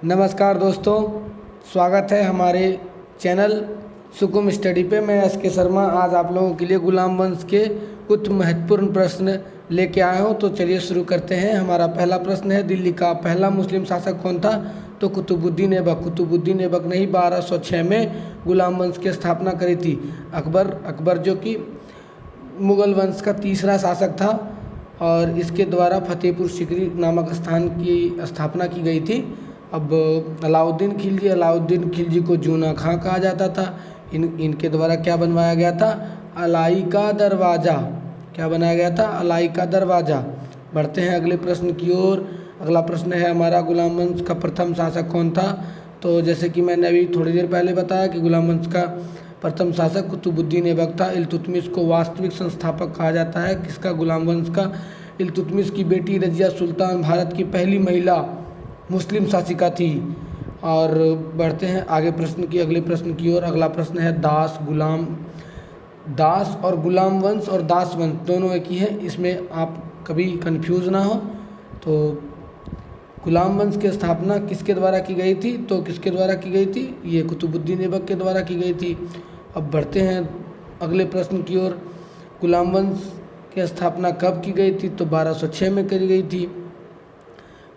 नमस्कार दोस्तों, स्वागत है हमारे चैनल सुकुम स्टडी पे। मैं एस के शर्मा आज आप लोगों के लिए गुलाम वंश के कुछ महत्वपूर्ण प्रश्न लेके आया हूँ। तो चलिए शुरू करते हैं। हमारा पहला प्रश्न है, दिल्ली का पहला मुस्लिम शासक कौन था? तो कुतुबुद्दीन ऐबक। कुतुबुद्दीन ऐबक ने ही 1206 में गुलाम वंश की स्थापना करी थी। अकबर जो कि मुग़ल वंश का तीसरा शासक था और इसके द्वारा फतेहपुर सिकरी नामक स्थान की स्थापना की गई थी। अब अलाउद्दीन खिलजी को जूना खां कहा जाता था। इनके द्वारा क्या बनवाया गया था? अलाई का दरवाज़ा। क्या बनाया गया था? अलाई का दरवाज़ा। बढ़ते हैं अगले प्रश्न की ओर। अगला प्रश्न है हमारा, गुलाम वंश का प्रथम शासक कौन था? तो जैसे कि मैंने अभी थोड़ी देर पहले बताया कि गुलाम वंश का प्रथम शासक कुतुबुद्दीन ऐबक था। इल्तुतमिश को वास्तविक संस्थापक कहा जाता है। किसका? गुलाम वंश का। इल्तुतमिश की बेटी रजिया सुल्तान भारत की पहली महिला मुस्लिम शासिका थी। और बढ़ते हैं अगले प्रश्न की ओर। अगला प्रश्न है, दास और गुलाम वंश और दास वंश दोनों एक ही हैं, इसमें आप कभी कंफ्यूज ना हो। तो गुलाम वंश की स्थापना किसके द्वारा की गई थी? तो किसके द्वारा की गई थी? ये कुतुबुद्दीन ऐबक के द्वारा की गई थी। अब बढ़ते हैं अगले प्रश्न की ओर। गुलाम वंश की स्थापना कब की गई थी? तो 1206 में करी गई थी।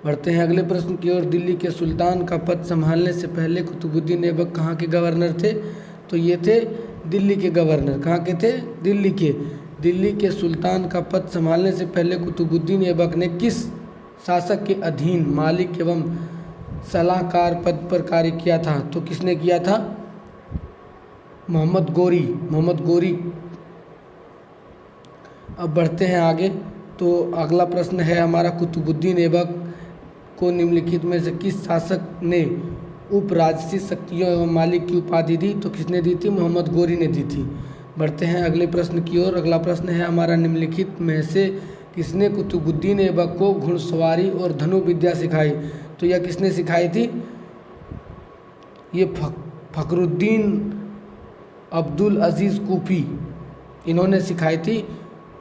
बढ़ते हैं अगले प्रश्न की ओर। दिल्ली के सुल्तान का पद संभालने से पहले कुतुबुद्दीन ऐबक कहाँ के गवर्नर थे? तो ये थे दिल्ली के गवर्नर। कहाँ के थे? दिल्ली के सुल्तान का पद संभालने से पहले कुतुबुद्दीन ऐबक ने किस शासक के अधीन मालिक एवं सलाहकार पद पर कार्य किया था? तो किसने किया था? मोहम्मद गोरी। अब बढ़ते हैं आगे। तो अगला प्रश्न है हमारा, कुतुबुद्दीन ऐबक को निम्नलिखित में से किस शासक ने उपराजसी शक्तियों एवं मालिक की उपाधि दी? तो किसने दी थी? मोहम्मद गोरी ने दी थी। बढ़ते हैं अगले प्रश्न की ओर। अगला प्रश्न है हमारा, निम्नलिखित में से किसने कुतुबुद्दीन ऐबक को घुड़सवारी और धनु विद्या सिखाई? तो यह किसने सिखाई थी? ये फखरुद्दीन अब्दुल अजीज़ कूफी, इन्होंने सिखाई थी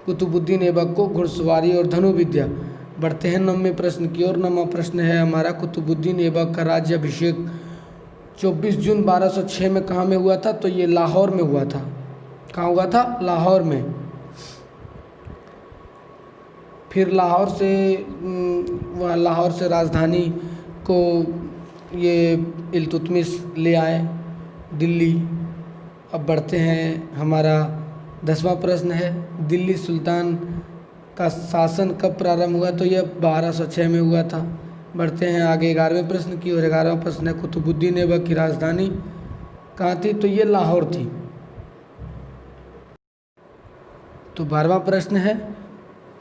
कुतुबुद्दीन ऐबक को घुड़सवारी और धनु विद्या। बढ़ते हैं 9वें प्रश्न की ओर। 9वां प्रश्न है हमारा, कुतुबुद्दीन ऐबक का राज्याभिषेक 24 जून 1206 में कहाँ में हुआ था? तो ये लाहौर में हुआ था। कहाँ हुआ था? लाहौर में। फिर लाहौर से राजधानी को ये इल्तुतमिश ले आए दिल्ली। अब बढ़ते हैं हमारा 10वां प्रश्न है, दिल्ली सुल्तान का शासन कब प्रारंभ हुआ? तो यह 1206 में हुआ था। बढ़ते हैं आगे 11वें प्रश्न की ओर। 11वां प्रश्न है, कुतुबुद्दीन ऐबक की राजधानी कहाँ थी? तो ये लाहौर थी। तो 12वां प्रश्न है,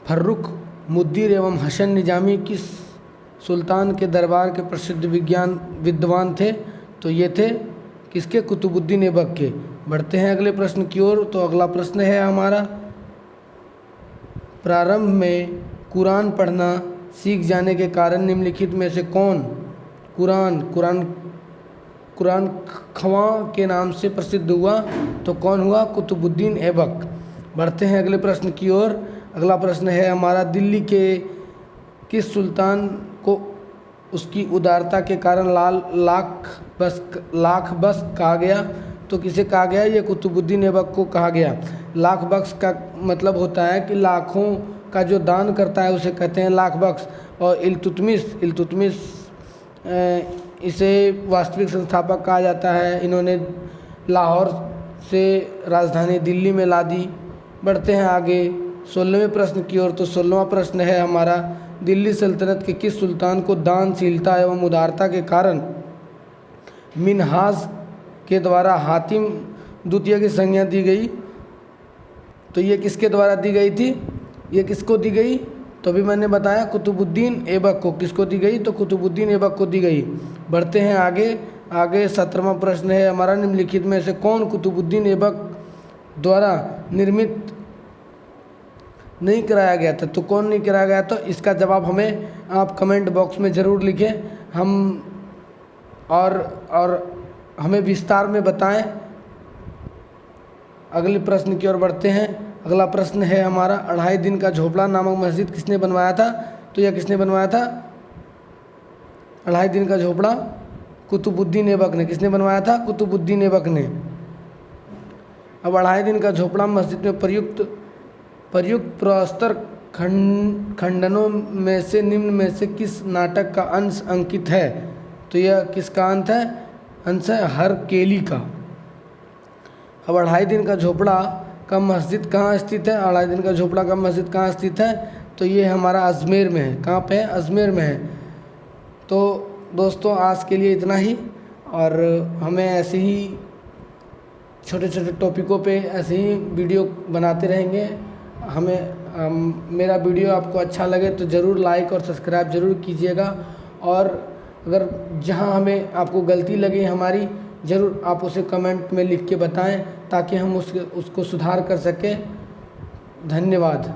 फर्रुख मुद्दिर एवं हसन निजामी किस सुल्तान के दरबार के प्रसिद्ध विद्वान थे? तो ये थे किसके? कुतुबुद्दीन ऐबक के। बढ़ते हैं अगले प्रश्न की ओर। तो अगला प्रश्न है हमारा, प्रारंभ में कुरान पढ़ना सीख जाने के कारण निम्नलिखित में से कौन कुरान ख्वां के नाम से प्रसिद्ध हुआ? तो कौन हुआ? कुतुबुद्दीन ऐबक। बढ़ते हैं अगले प्रश्न की ओर। अगला प्रश्न है हमारा, दिल्ली के किस सुल्तान को उसकी उदारता के कारण लाख बख्श कहा गया? तो किसे कहा गया? ये कुतुबुद्दीन ऐबक को कहा गया। लाख बख्श का मतलब होता है कि लाखों का जो दान करता है उसे कहते हैं लाख बख्श। और इल्तुतमिश इसे वास्तविक संस्थापक कहा जाता है। इन्होंने लाहौर से राजधानी दिल्ली में ला दी। बढ़ते हैं आगे 16वें प्रश्न की ओर। तो 16वां प्रश्न है हमारा, दिल्ली सल्तनत के किस सुल्तान को दानशीलता एवं उदारता के कारण मिन्हाज के द्वारा हातिम द्वितीय की संज्ञा दी गई? तो ये किसके द्वारा दी गई थी? ये किसको दी गई? तो अभी मैंने बताया कुतुबुद्दीन ऐबक को। किसको दी गई? तो कुतुबुद्दीन ऐबक को दी गई। बढ़ते हैं आगे 17वां प्रश्न है हमारा, निम्नलिखित में से कौन कुतुबुद्दीन ऐबक द्वारा निर्मित नहीं कराया गया था? तो कौन नहीं कराया गया? तो इसका जवाब हमें आप कमेंट बॉक्स में ज़रूर लिखें। हम और हमें विस्तार में बताएं। अगले प्रश्न की ओर बढ़ते हैं। अगला प्रश्न है हमारा, 2.5 दिन का झोपड़ा नामक मस्जिद किसने बनवाया था? तो यह किसने बनवाया था? 2.5 दिन का झोपड़ा कुतुबुद्दीन ऐबक ने, किसने बनवाया था? कुतुबुद्दीन ऐबक ने। अब 2.5 दिन का झोपड़ा मस्जिद में प्रयुक्त प्रस्तर खंडनों में से निम्न में से किस नाटक का अंश अंकित है? तो यह किसका अंश है? हरकेली का। अब 2.5 दिन का झोपड़ा का मस्जिद कहाँ स्थित है? 2.5 दिन का झोपड़ा का मस्जिद कहाँ स्थित है? तो ये हमारा अजमेर में है। कहाँ पे है? अजमेर में है। तो दोस्तों आज के लिए इतना ही, और हमें ऐसे ही छोटे छोटे टॉपिकों पे ऐसे ही वीडियो बनाते रहेंगे। मेरा वीडियो आपको अच्छा लगे तो ज़रूर लाइक और सब्सक्राइब ज़रूर कीजिएगा, और अगर जहां हमें आपको गलती लगे हमारी, ज़रूर आप उसे कमेंट में लिख के बताएं ताकि हम उसको सुधार कर सकें। धन्यवाद।